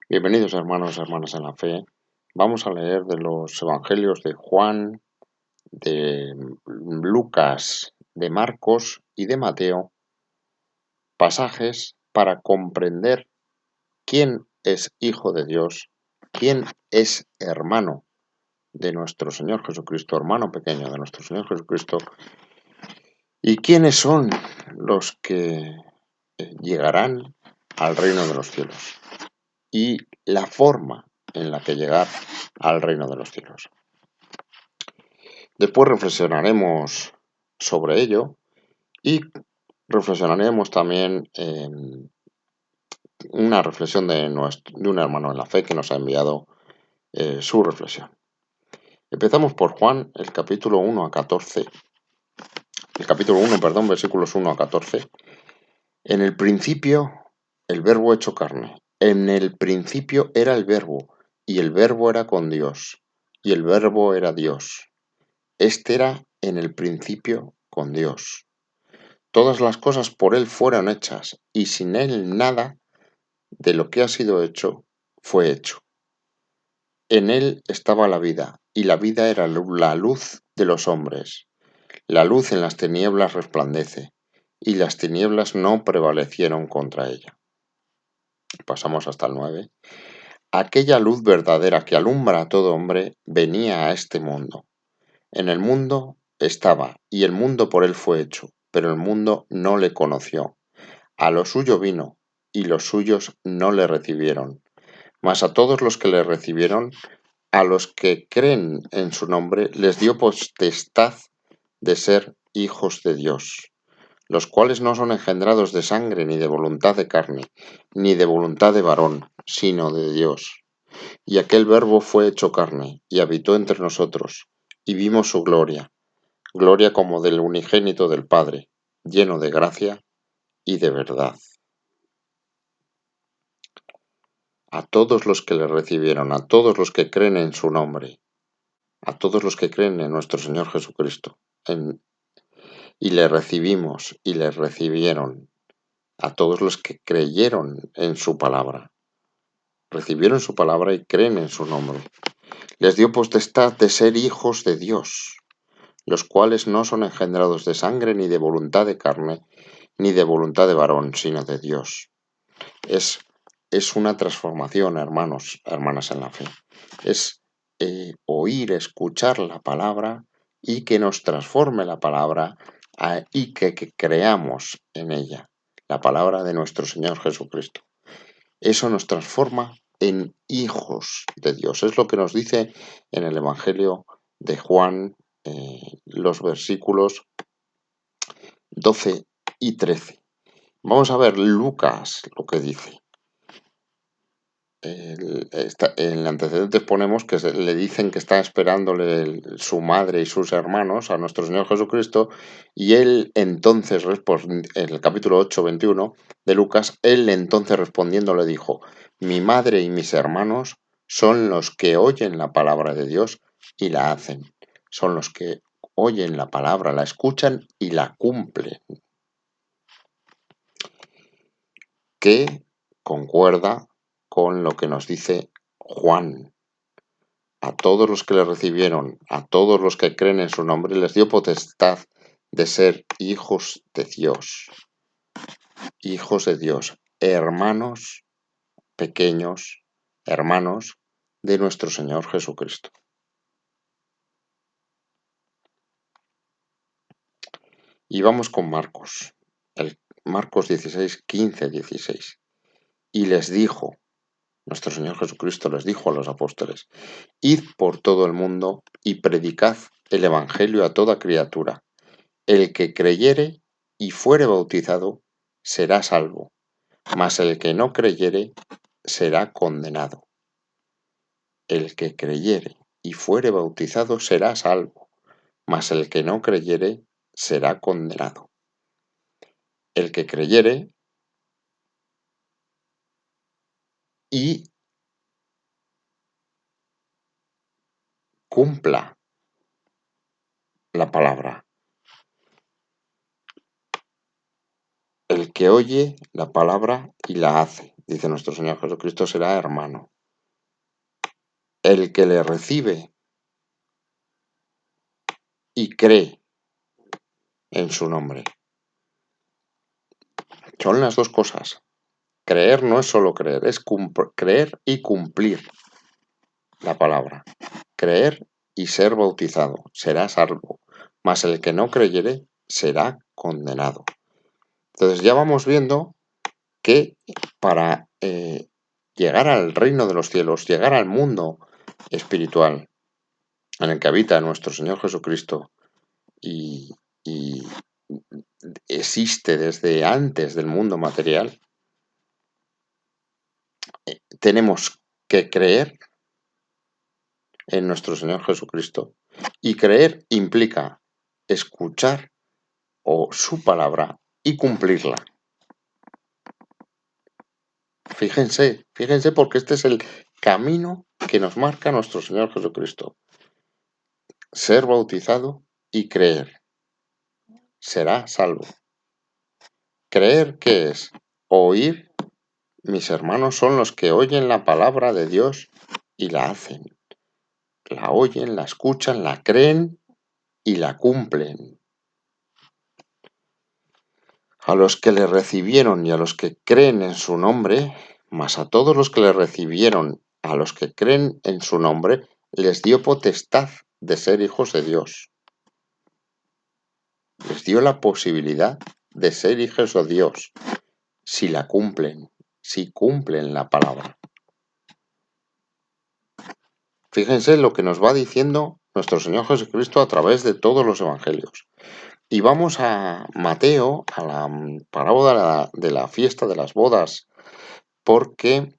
Bienvenidos hermanos y hermanas en la fe. Vamos a leer de los evangelios de Juan, de Lucas, de Marcos y de Mateo, pasajes para comprender quién es hijo de Dios, quién es hermano de nuestro Señor Jesucristo, hermano pequeño de nuestro Señor Jesucristo, y quiénes son los que llegarán al reino de los cielos, y la forma en la que llegar al reino de los cielos. Después reflexionaremos sobre ello y reflexionaremos también en una reflexión de un hermano en la fe que nos ha enviado su reflexión. Empezamos por Juan, el capítulo 1 a 14. El capítulo 1, perdón, versículos 1 a 14. En el principio, el verbo hecho carne. En el principio era el verbo, y el verbo era con Dios, y el verbo era Dios. Este era en el principio con Dios. Todas las cosas por Él fueron hechas, y sin Él nada de lo que ha sido hecho fue hecho. En Él estaba la vida, y la vida era la luz de los hombres. La luz en las tinieblas resplandece, y las tinieblas no prevalecieron contra ella. Pasamos hasta el 9. Aquella luz verdadera que alumbra a todo hombre venía a este mundo. En el mundo estaba, y el mundo por él fue hecho, pero el mundo no le conoció. A lo suyo vino, y los suyos no le recibieron. Mas a todos los que le recibieron, a los que creen en su nombre, les dio potestad de ser hijos de Dios, los cuales no son engendrados de sangre, ni de voluntad de carne, ni de voluntad de varón, sino de Dios. Y aquel verbo fue hecho carne, y habitó entre nosotros, y vimos su gloria, gloria como del unigénito del Padre, lleno de gracia y de verdad. A todos los que le recibieron, a todos los que creen en su nombre, a todos los que creen en nuestro Señor Jesucristo, y le recibimos y le recibieron, a todos los que creyeron en su palabra, recibieron su palabra y creen en su nombre. Les dio potestad de ser hijos de Dios, los cuales no son engendrados de sangre, ni de voluntad de carne, ni de voluntad de varón, sino de Dios. Es una transformación, hermanos, hermanas en la fe. Es oír, escuchar la palabra y que nos transforme la palabra y que creamos en ella, la palabra de nuestro Señor Jesucristo. Eso nos transforma en hijos de Dios. Es lo que nos dice en el Evangelio de Juan, los versículos 12 y 13. Vamos a ver Lucas lo que dice. En antecedentes ponemos que le dicen que está esperándole su madre y sus hermanos a nuestro Señor Jesucristo, y él entonces, en el capítulo 8, 21 de Lucas, él entonces respondiendo le dijo: mi madre y mis hermanos son los que oyen la palabra de Dios y la hacen. Son los que oyen la palabra, la escuchan y la cumplen. Que concuerda con lo que nos dice Juan. A todos los que le recibieron, a todos los que creen en su nombre, les dio potestad de ser hijos de Dios. Hijos de Dios, hermanos pequeños, hermanos de nuestro Señor Jesucristo. Y vamos con Marcos, Marcos 16, 15, 16. Y les dijo, nuestro Señor Jesucristo les dijo a los apóstoles: id por todo el mundo y predicad el evangelio a toda criatura. El que creyere y fuere bautizado será salvo, mas el que no creyere será condenado. El que creyere y fuere bautizado será salvo, mas el que no creyere será condenado. El que creyere y cumpla la palabra. El que oye la palabra y la hace. dice nuestro Señor Jesucristo, será hermano. El que le recibe y cree en su nombre. Son las dos cosas. Creer no es solo creer, es creer y cumplir la palabra. Creer y ser bautizado, será salvo, mas el que no creyere será condenado. Entonces ya vamos viendo que para llegar al reino de los cielos, llegar al mundo espiritual en el que habita nuestro Señor Jesucristo y existe desde antes del mundo material, tenemos que creer en nuestro Señor Jesucristo, y creer implica escuchar o su palabra y cumplirla. Fíjense porque este es el camino que nos marca nuestro Señor Jesucristo. Ser bautizado y creer. Será salvo. ¿Creer qué es? Oír. Mis hermanos son los que oyen la palabra de Dios y la hacen. La oyen, la escuchan, la creen y la cumplen. A los que le recibieron y a los que creen en su nombre, mas a todos los que le recibieron, a los que creen en su nombre, les dio potestad de ser hijos de Dios. Les dio la posibilidad de ser hijos de Dios, si la cumplen, si cumplen la palabra. Fíjense lo que nos va diciendo nuestro Señor Jesucristo a través de todos los evangelios. Y vamos a Mateo, a la parábola de la fiesta de las bodas, porque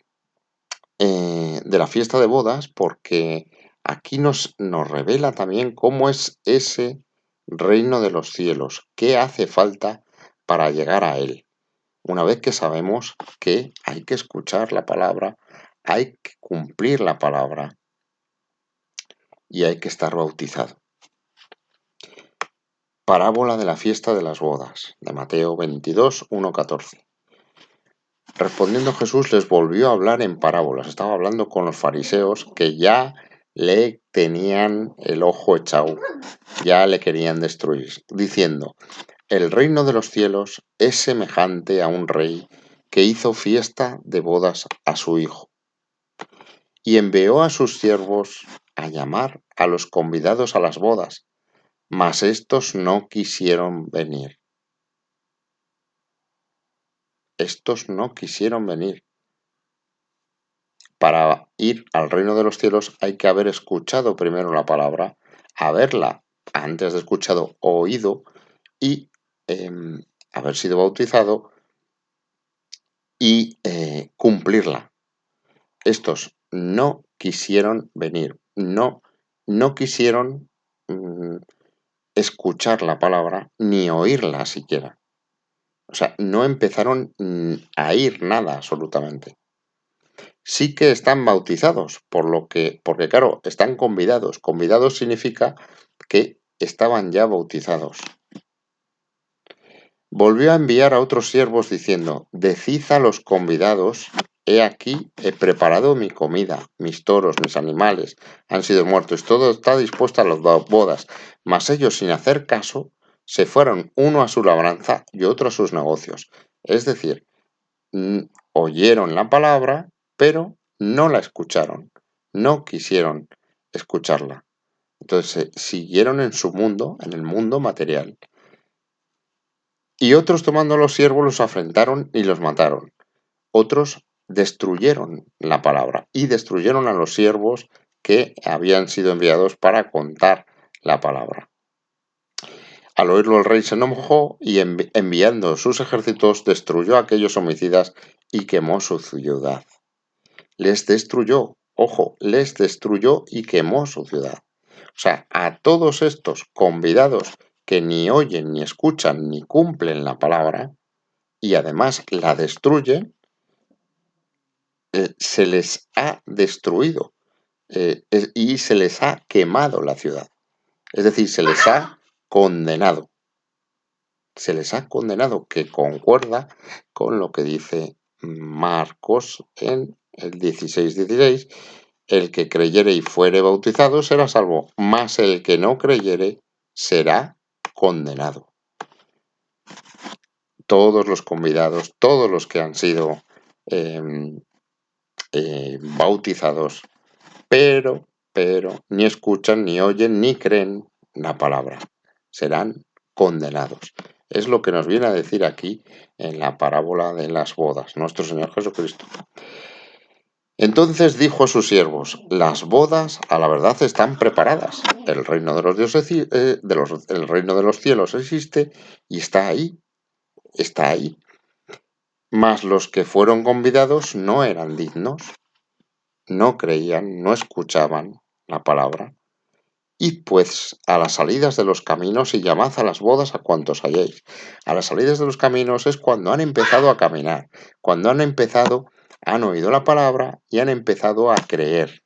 de la fiesta de bodas, porque aquí nos revela también cómo es ese reino de los cielos, qué hace falta para llegar a él. Una vez que sabemos que hay que escuchar la palabra, hay que cumplir la palabra y hay que estar bautizado. Parábola de la fiesta de las bodas, de Mateo 22, 1-14. Respondiendo Jesús les volvió a hablar en parábolas. Estaba hablando con los fariseos que ya le tenían el ojo echado, ya le querían destruir, diciendo: el reino de los cielos es semejante a un rey que hizo fiesta de bodas a su hijo, y envió a sus siervos a llamar a los convidados a las bodas, mas éstos no quisieron venir. Estos no quisieron venir. Para ir al reino de los cielos hay que haber escuchado primero la palabra, haberla antes de escuchado oído y haber sido bautizado y cumplirla. Estos no quisieron venir, no quisieron escuchar la palabra ni oírla siquiera. O sea, no empezaron a ir nada absolutamente. Sí que están bautizados, porque claro, están convidados. Convidados significa que estaban ya bautizados. Volvió a enviar a otros siervos diciendo: decid a los convidados: he aquí, he preparado mi comida, mis toros, mis animales han sido muertos, todo está dispuesto a las bodas. Mas ellos, sin hacer caso, se fueron, uno a su labranza y otro a sus negocios. Es decir, oyeron la palabra, pero no la escucharon, no quisieron escucharla. Entonces siguieron en su mundo, en el mundo material. Y otros, tomando a los siervos, los afrentaron y los mataron. Otros destruyeron la palabra y destruyeron a los siervos que habían sido enviados para contar la palabra. Al oírlo el rey se enojó y enviando sus ejércitos destruyó a aquellos homicidas y quemó su ciudad. Les destruyó, ojo, les destruyó y quemó su ciudad. O sea, a todos estos convidados que ni oyen, ni escuchan, ni cumplen la palabra, y además la destruyen, se les ha destruido y se les ha quemado la ciudad. Es decir, se les ha condenado. Se les ha condenado, que concuerda con lo que dice Marcos en el 16:16, el que creyere y fuere bautizado será salvo, mas el que no creyere será condenado. Todos los convidados, todos los que han sido bautizados, pero ni escuchan, ni oyen, ni creen la palabra, serán condenados. Es lo que nos viene a decir aquí en la parábola de las bodas, nuestro Señor Jesucristo. Entonces dijo a sus siervos: las bodas a la verdad están preparadas. El reino de los dioses, el reino de los cielos existe y está ahí. Mas los que fueron convidados no eran dignos, no creían, no escuchaban la palabra. Id pues a las salidas de los caminos y llamad a las bodas a cuantos halléis. A las salidas de los caminos es cuando han empezado a caminar, cuando han oído la palabra y han empezado a creer.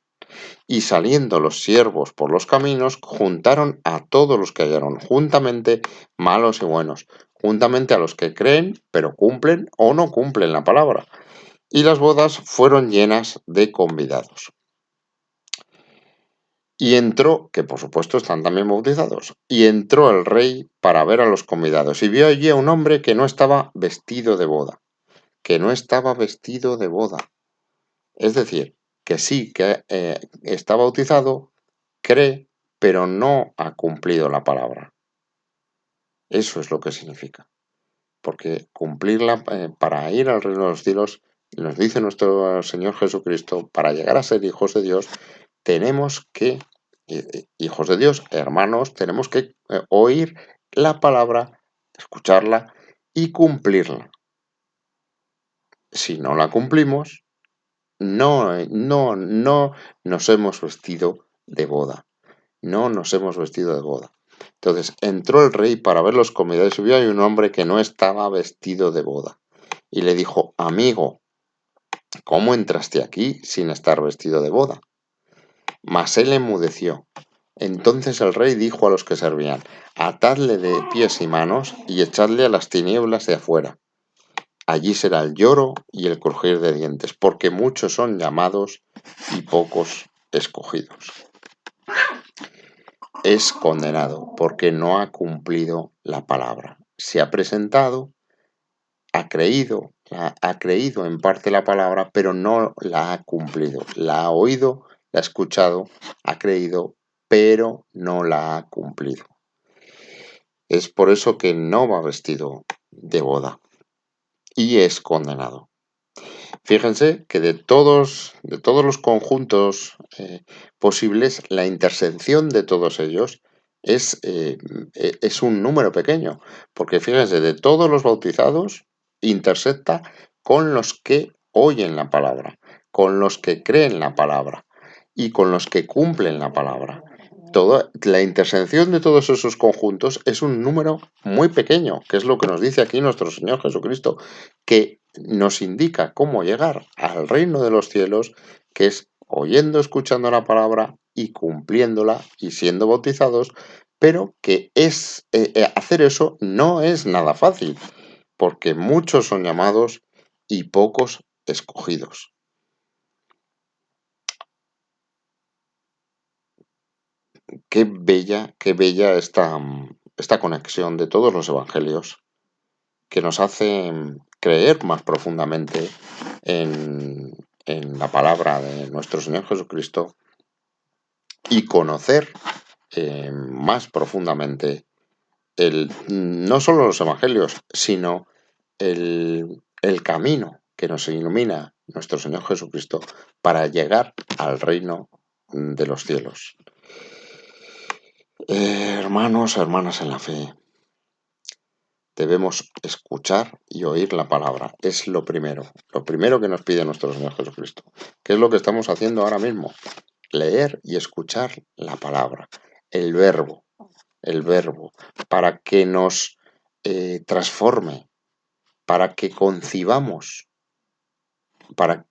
Y saliendo los siervos por los caminos, juntaron a todos los que hallaron, juntamente malos y buenos, juntamente a los que creen, pero cumplen o no cumplen la palabra. Y las bodas fueron llenas de convidados. Y entró, que por supuesto están también bautizados, y entró el rey para ver a los convidados, y vio allí a un hombre que no estaba vestido de boda, Es decir, que sí, que está bautizado, cree, pero no ha cumplido la palabra. Eso es lo que significa. Porque cumplirla, para ir al reino de los cielos, nos dice nuestro Señor Jesucristo, para llegar a ser hijos de Dios, tenemos que, hijos de Dios, hermanos, tenemos que oír la palabra, escucharla y cumplirla. Si no la cumplimos, no nos hemos vestido de boda. No nos hemos vestido de boda. Entonces entró el rey para ver los convidados y vio a un hombre que no estaba vestido de boda. Y le dijo: amigo, ¿cómo entraste aquí sin estar vestido de boda? Mas él enmudeció. Entonces el rey dijo a los que servían: atadle de pies y manos y echadle a las tinieblas de afuera. Allí será el lloro y el crujir de dientes, porque muchos son llamados y pocos escogidos. Es condenado porque no ha cumplido la palabra. Se ha presentado, ha creído en parte la palabra, pero no la ha cumplido. La ha oído, la ha escuchado, ha creído, pero no la ha cumplido. Es por eso que no va vestido de boda y es condenado. Fíjense que de todos los conjuntos posibles, la intersección de todos ellos es un número pequeño, porque fíjense, de todos los bautizados intersecta con los que oyen la palabra, con los que creen la palabra y con los que cumplen la palabra. La intersección de todos esos conjuntos es un número muy pequeño, que es lo que nos dice aquí nuestro Señor Jesucristo, que nos indica cómo llegar al reino de los cielos, que es oyendo, escuchando la palabra y cumpliéndola y siendo bautizados, pero que hacer eso no es nada fácil, porque muchos son llamados y pocos escogidos. Qué bella esta conexión de todos los evangelios que nos hace creer más profundamente en la palabra de nuestro Señor Jesucristo y conocer más profundamente no solo los evangelios, sino el camino que nos ilumina nuestro Señor Jesucristo para llegar al reino de los cielos. Hermanos, hermanas en la fe, debemos escuchar y oír la palabra. Es lo primero que nos pide nuestro Señor Jesucristo. ¿Qué es lo que estamos haciendo ahora mismo? Leer y escuchar la palabra, el verbo, para que nos transforme, para que concibamos,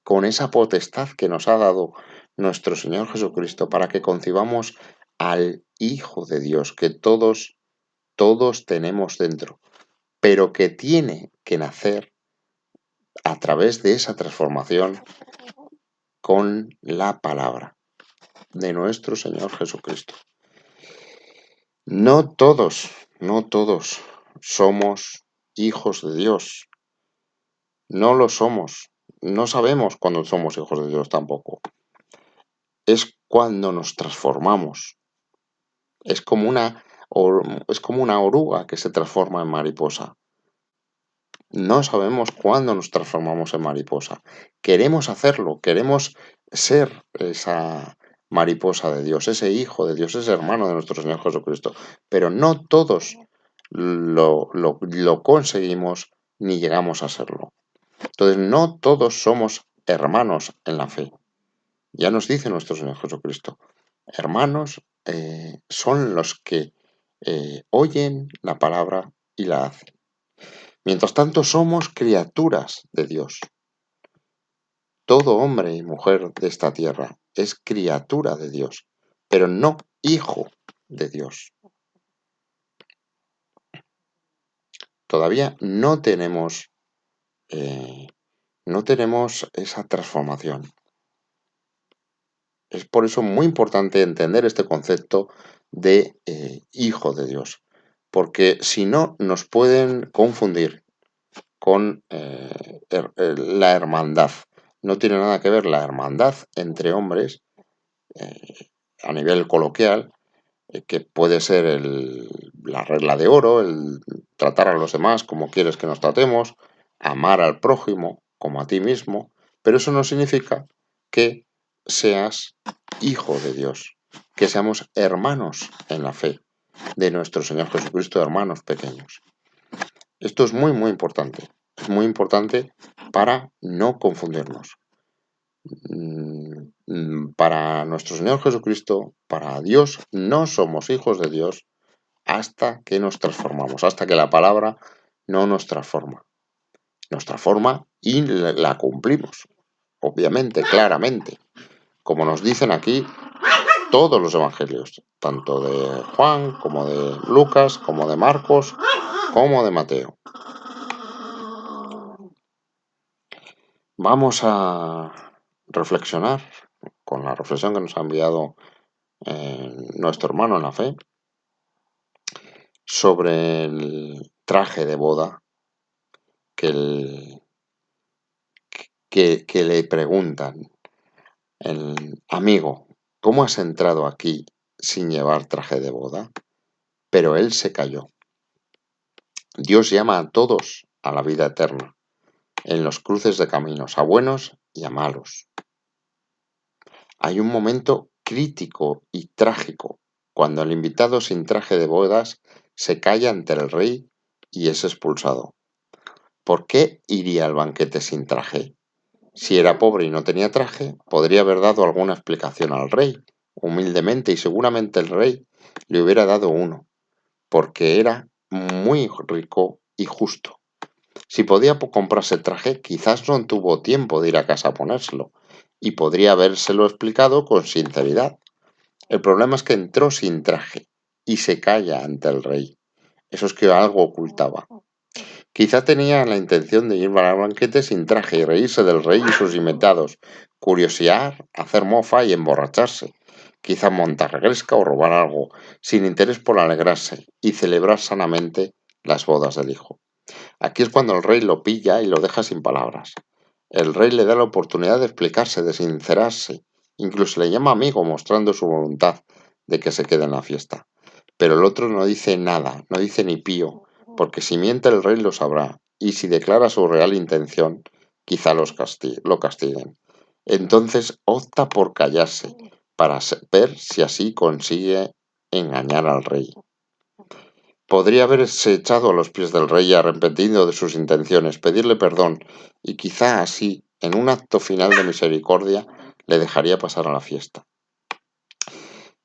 con esa potestad que nos ha dado nuestro Señor Jesucristo, para que concibamos al Hijo de Dios, que todos tenemos dentro, pero que tiene que nacer a través de esa transformación con la palabra de nuestro Señor Jesucristo. No todos somos hijos de Dios. No lo somos. No sabemos cuándo somos hijos de Dios tampoco. Es cuando nos transformamos. Es como una oruga que se transforma en mariposa. No sabemos cuándo nos transformamos en mariposa. Queremos hacerlo, queremos ser esa mariposa de Dios, ese hijo de Dios, ese hermano de nuestro Señor Jesucristo. Pero no todos lo conseguimos ni llegamos a serlo. Entonces, no todos somos hermanos en la fe. Ya nos dice nuestro Señor Jesucristo. Hermanos son los que oyen la palabra y la hacen. Mientras tanto, somos criaturas de Dios. Todo hombre y mujer de esta tierra es criatura de Dios, pero no hijo de Dios. Todavía no tenemos esa transformación. Es por eso muy importante entender este concepto de hijo de Dios, porque si no nos pueden confundir con la hermandad. No tiene nada que ver la hermandad entre hombres a nivel coloquial, que puede ser la regla de oro, el tratar a los demás como quieres que nos tratemos, amar al prójimo como a ti mismo, pero eso no significa que seas hijo de Dios, que seamos hermanos en la fe de nuestro Señor Jesucristo, hermanos pequeños. Esto es muy, muy importante. Es muy importante para no confundirnos. Para nuestro Señor Jesucristo, para Dios, no somos hijos de Dios hasta que nos transformamos, hasta que la palabra no nos transforma. Nos transforma y la cumplimos, obviamente, claramente, como nos dicen aquí todos los evangelios, tanto de Juan como de Lucas, como de Marcos, como de Mateo. Vamos a reflexionar con la reflexión que nos ha enviado nuestro hermano en la fe sobre el traje de boda que le preguntan, el amigo, ¿cómo has entrado aquí sin llevar traje de boda? Pero él se calló. Dios llama a todos a la vida eterna, en los cruces de caminos, a buenos y a malos. Hay un momento crítico y trágico cuando el invitado sin traje de bodas se calla ante el rey y es expulsado. ¿Por qué iría al banquete sin traje? Si era pobre y no tenía traje, podría haber dado alguna explicación al rey, humildemente, y seguramente el rey le hubiera dado uno, porque era muy rico y justo. Si podía comprarse traje, quizás no tuvo tiempo de ir a casa a ponérselo, y podría habérselo explicado con sinceridad. El problema es que entró sin traje y se calla ante el rey. Eso es que algo ocultaba. Quizá tenía la intención de ir al banquete sin traje y reírse del rey y sus invitados, curiosear, hacer mofa y emborracharse. Quizá montar gresca o robar algo, sin interés por alegrarse y celebrar sanamente las bodas del hijo. Aquí es cuando el rey lo pilla y lo deja sin palabras. El rey le da la oportunidad de explicarse, de sincerarse, incluso le llama amigo mostrando su voluntad de que se quede en la fiesta. Pero el otro no dice nada, no dice ni pío, porque si miente el rey lo sabrá, y si declara su real intención, quizá lo castiguen. Entonces opta por callarse, para ver si así consigue engañar al rey. Podría haberse echado a los pies del rey arrepentido de sus intenciones, pedirle perdón, y quizá así, en un acto final de misericordia, le dejaría pasar a la fiesta.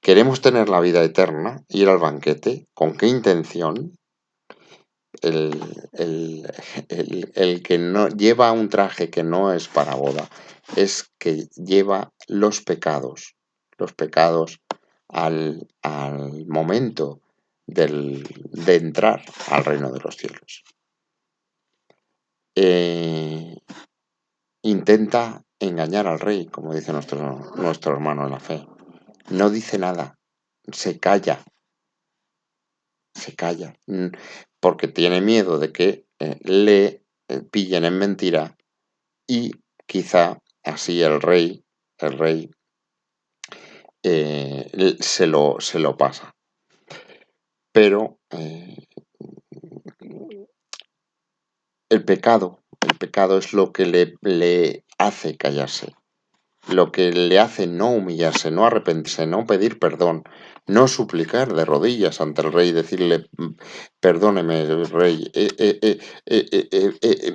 ¿Queremos tener la vida eterna? ¿Ir al banquete? ¿Con qué intención? El que no lleva un traje que no es para boda es que lleva los pecados al momento de entrar al reino de los cielos. intenta engañar al rey, como dice nuestro hermano en la fe. No dice nada, se calla, porque tiene miedo de que le pillen en mentira y quizá así el rey se lo pasa. Pero el pecado es lo que le hace callarse, lo que le hace no humillarse, no arrepentirse, no pedir perdón, no suplicar de rodillas ante el rey, decirle, perdóneme, rey,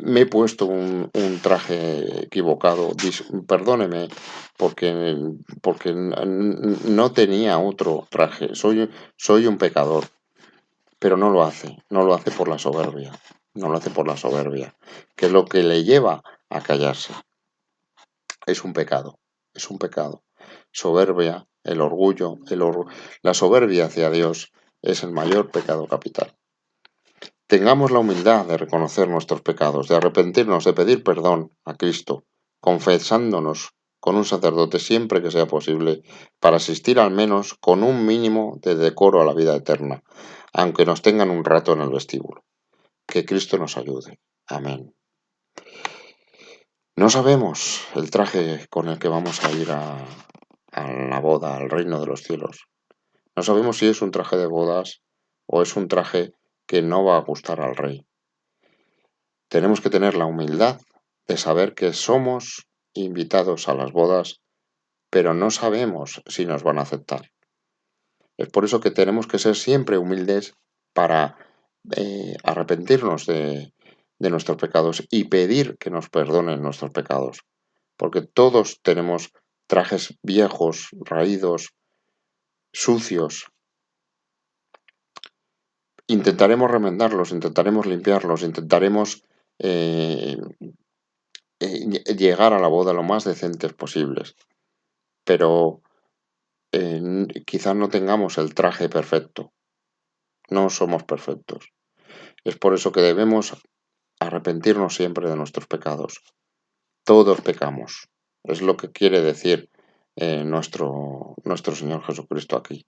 me he puesto un traje equivocado, perdóneme, porque no tenía otro traje, soy un pecador. Pero no lo hace por la soberbia, que es lo que le lleva a callarse. Es un pecado. Soberbia, el orgullo, la soberbia hacia Dios es el mayor pecado capital. Tengamos la humildad de reconocer nuestros pecados, de arrepentirnos, de pedir perdón a Cristo, confesándonos con un sacerdote siempre que sea posible, para asistir al menos con un mínimo de decoro a la vida eterna, aunque nos tengan un rato en el vestíbulo. Que Cristo nos ayude. Amén. No sabemos el traje con el que vamos a ir a la boda, al reino de los cielos. No sabemos si es un traje de bodas o es un traje que no va a gustar al rey. Tenemos que tener la humildad de saber que somos invitados a las bodas, pero no sabemos si nos van a aceptar. Es por eso que tenemos que ser siempre humildes para arrepentirnos de nuestros pecados y pedir que nos perdonen nuestros pecados. Porque todos tenemos trajes viejos, raídos, sucios. Intentaremos remendarlos, intentaremos limpiarlos, intentaremos llegar a la boda lo más decentes posibles. Pero quizás no tengamos el traje perfecto. No somos perfectos. Es por eso que debemos arrepentirnos siempre de nuestros pecados. Todos pecamos. Es lo que quiere decir nuestro Señor Jesucristo aquí.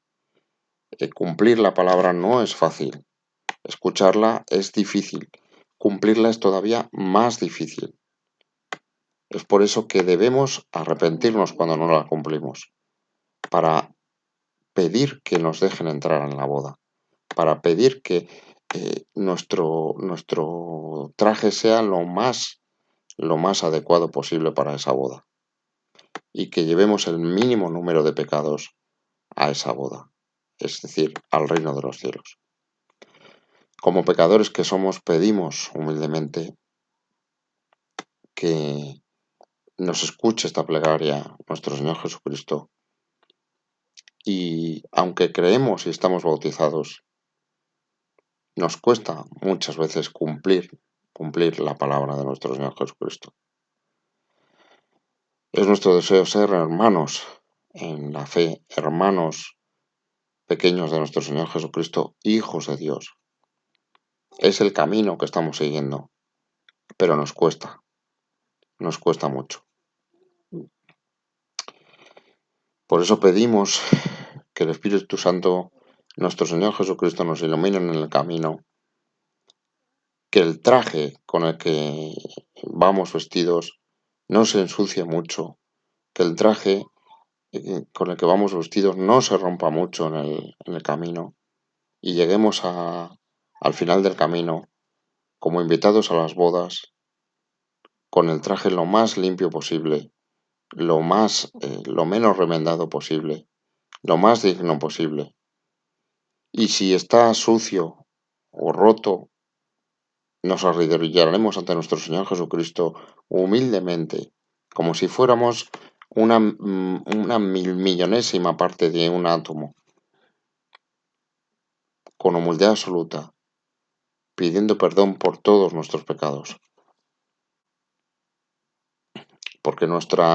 Cumplir la palabra no es fácil. Escucharla es difícil. Cumplirla es todavía más difícil. Es por eso que debemos arrepentirnos cuando no la cumplimos. Para pedir que nos dejen entrar en la boda. Para pedir que nuestro traje sea lo más adecuado posible para esa boda y que llevemos el mínimo número de pecados a esa boda, es decir, al reino de los cielos. Como pecadores que somos, pedimos humildemente que nos escuche esta plegaria nuestro Señor Jesucristo y aunque creemos y estamos bautizados, nos cuesta muchas veces cumplir la palabra de nuestro Señor Jesucristo. Es nuestro deseo ser hermanos en la fe, hermanos pequeños de nuestro Señor Jesucristo, hijos de Dios. Es el camino que estamos siguiendo, pero nos cuesta mucho. Por eso pedimos que el Espíritu Santo, nuestro Señor Jesucristo, nos ilumine en el camino, que el traje con el que vamos vestidos no se ensucie mucho, que el traje con el que vamos vestidos no se rompa mucho en el camino y lleguemos al final del camino como invitados a las bodas con el traje lo más limpio posible, lo menos remendado posible, lo más digno posible. Y si está sucio o roto, nos arrodillaremos ante nuestro Señor Jesucristo humildemente, como si fuéramos una millonésima parte de un átomo, con humildad absoluta, pidiendo perdón por todos nuestros pecados. Porque nuestro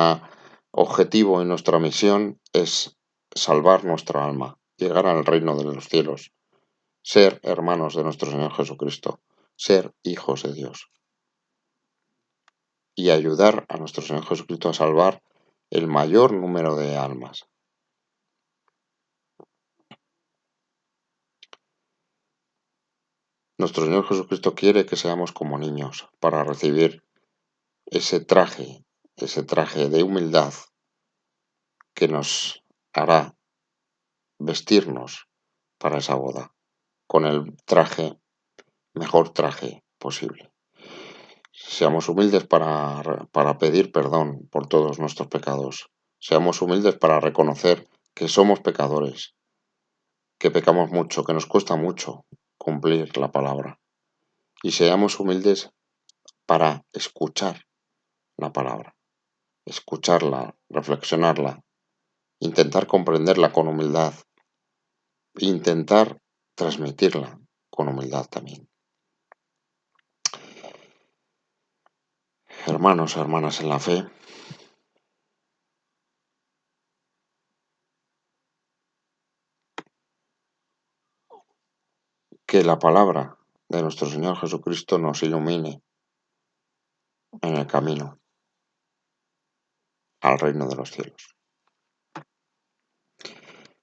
objetivo y nuestra misión es salvar nuestra alma, llegar al reino de los cielos, ser hermanos de nuestro Señor Jesucristo, ser hijos de Dios. y ayudar a nuestro Señor Jesucristo a salvar el mayor número de almas. Nuestro Señor Jesucristo quiere que seamos como niños para recibir ese traje de humildad que nos hará vestirnos para esa boda con el mejor traje posible. Seamos humildes para pedir perdón por todos nuestros pecados. Seamos humildes para reconocer que somos pecadores, que pecamos mucho, que nos cuesta mucho cumplir la palabra. Y seamos humildes para escuchar la palabra, escucharla, reflexionarla, intentar comprenderla con humildad, intentar transmitirla con humildad también. Hermanos, hermanas en la fe, que la palabra de nuestro Señor Jesucristo nos ilumine en el camino al reino de los cielos.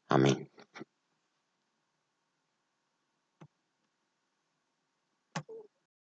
Amén.